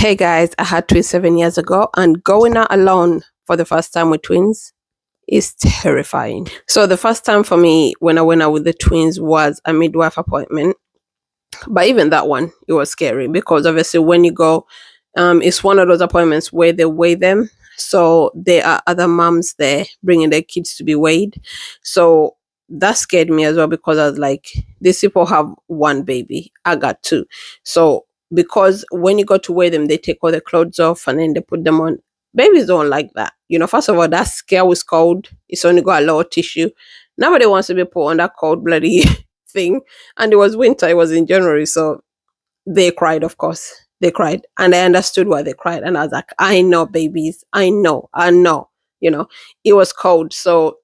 Hey guys, I had twins 7 years ago, and going out alone for the first time with twins is terrifying. So, the first time for me when I went out with the twins was a midwife appointment. But even that one, it was scary because obviously, when you go, it's one of those appointments where they weigh them. So, there are other moms there bringing their kids to be weighed. So, that scared me as well because I was like, these people have one baby, I got two. So, because when you go to weigh them, they take all the clothes off and then they put them on. Babies don't like that. First of all, that scale was cold. It's only got a lot of tissue. Nobody wants to be put on that cold bloody thing. And it was winter, it was in January. So they cried, of course. They cried. And I understood why they cried. And I was like, I know, babies. I know. I know. It was cold. So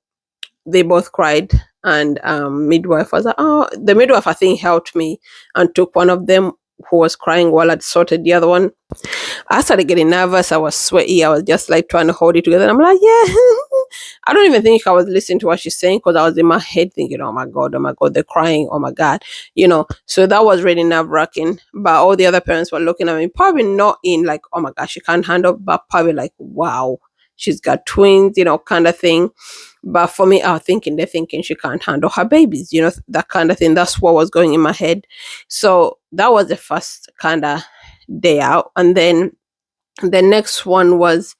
they both cried. And midwife was like, oh, the midwife, I think, helped me and took one of them who was crying while I sorted the other one. I started getting nervous. I was sweaty. I was just like trying to hold it together. And I'm like, yeah. I don't even think I was listening to what she's saying because I was in my head thinking, oh my God, they're crying. Oh my God. So that was really nerve wracking. But all the other parents were looking at me, probably not in like, oh my gosh, she can't handle, but probably like, wow, she's got twins, kind of thing. But for me, they're thinking she can't handle her babies, that kind of thing. That's what was going in my head. So that was the first kind of day out. And then the next one was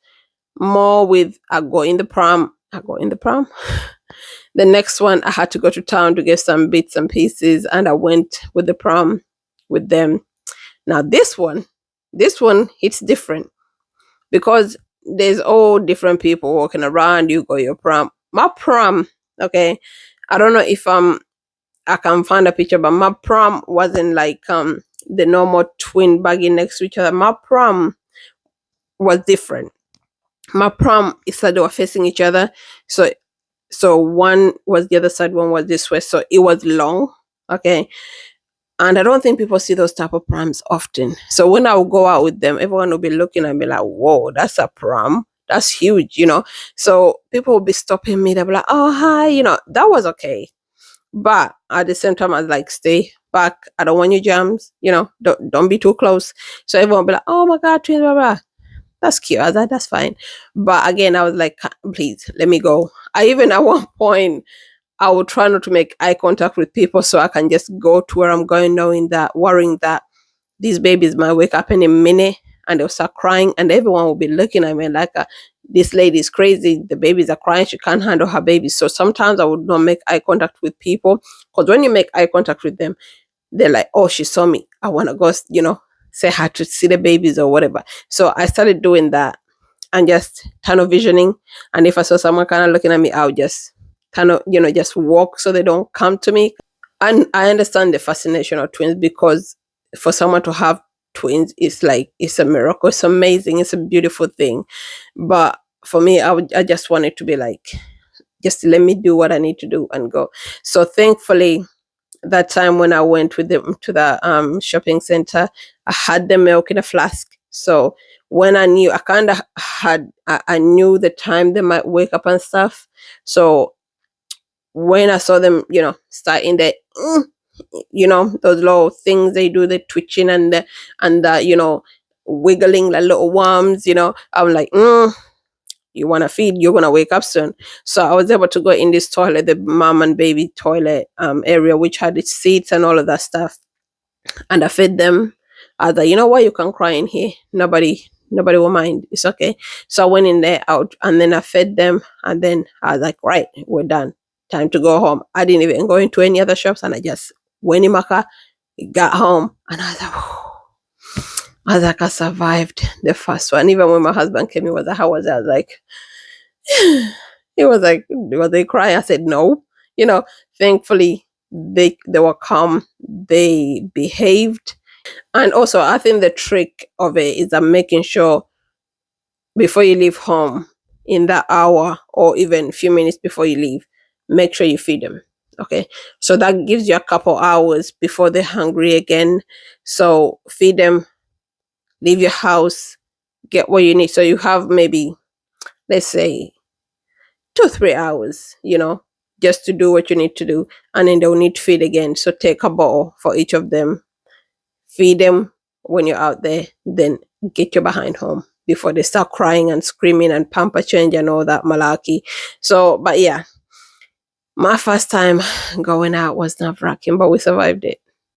more with I go in the prom. The next one, I had to go to town to get some bits and pieces, and I went with the prom with them. Now this one hits different because there's all different people walking around. You go your prom. My prom, okay. I don't know if I can find a picture, but my prom wasn't like the normal twin baggy next to each other. My prom was different. My prom is that they were facing each other. So one was the other side, one was this way. So it was long. Okay. And I don't think people see those type of proms often. So when I would go out with them, everyone will be looking at me like, whoa, that's a prom. That's huge. So people will be stopping me. They'll be like, oh, hi. That was okay. But at the same time, I was like, stay back. I don't want your jams. Don't be too close. So everyone will be like, oh my God, twins, blah, blah. That's cute. I was like, that's fine. But again, I was like, please, let me go. I even at one point, I would try not to make eye contact with people so I can just go to where I'm going, worrying that these babies might wake up in a minute and they'll start crying and everyone will be looking at me like, this lady is crazy. The babies are crying. She can't handle her babies. So sometimes I would not make eye contact with people because when you make eye contact with them, they're like, oh, she saw me. I want to go, say hi to see the babies or whatever. So I started doing that and just tunnel visioning. And if I saw someone kind of looking at me, I would just kind of, just walk so they don't come to me. And I understand the fascination of twins because for someone to have twins, it's a miracle. It's amazing. It's a beautiful thing. But for me, I just want it to be like, just let me do what I need to do and go. So thankfully, that time when I went with them to the shopping center, I had the milk in a flask. So when I knew, I knew the time they might wake up and stuff. So when I saw them, starting those little things they do, the twitching and the wiggling like little worms, I'm like, you want to feed, you're going to wake up soon. So I was able to go in this toilet, the mom and baby toilet area, which had its seats and all of that stuff. And I fed them. I was like, you know what? You can cry in here. Nobody will mind. It's okay. So I went in there out and then I fed them. And then I was like, right, we're done. Time to go home. I didn't even go into any other shops and I just went in my car, got home. And I was like, I survived the first one. Even when my husband came in, was like, how was it? I was like, he was like, was they crying? I said, no. Thankfully they were calm. They behaved. And also I think the trick of it is that making sure before you leave home in that hour or even a few minutes before you leave, make sure you feed them. Okay. So that gives you a couple hours before they're hungry again. So feed them, leave your house, get what you need. So you have maybe, let's say, 2-3 hours, just to do what you need to do. And then they'll need to feed again. So take a bowl for each of them, feed them when you're out there, then get your behind home before they start crying and screaming and pamper change and all that malarkey. So, but yeah, my first time going out was nerve wracking, but we survived it.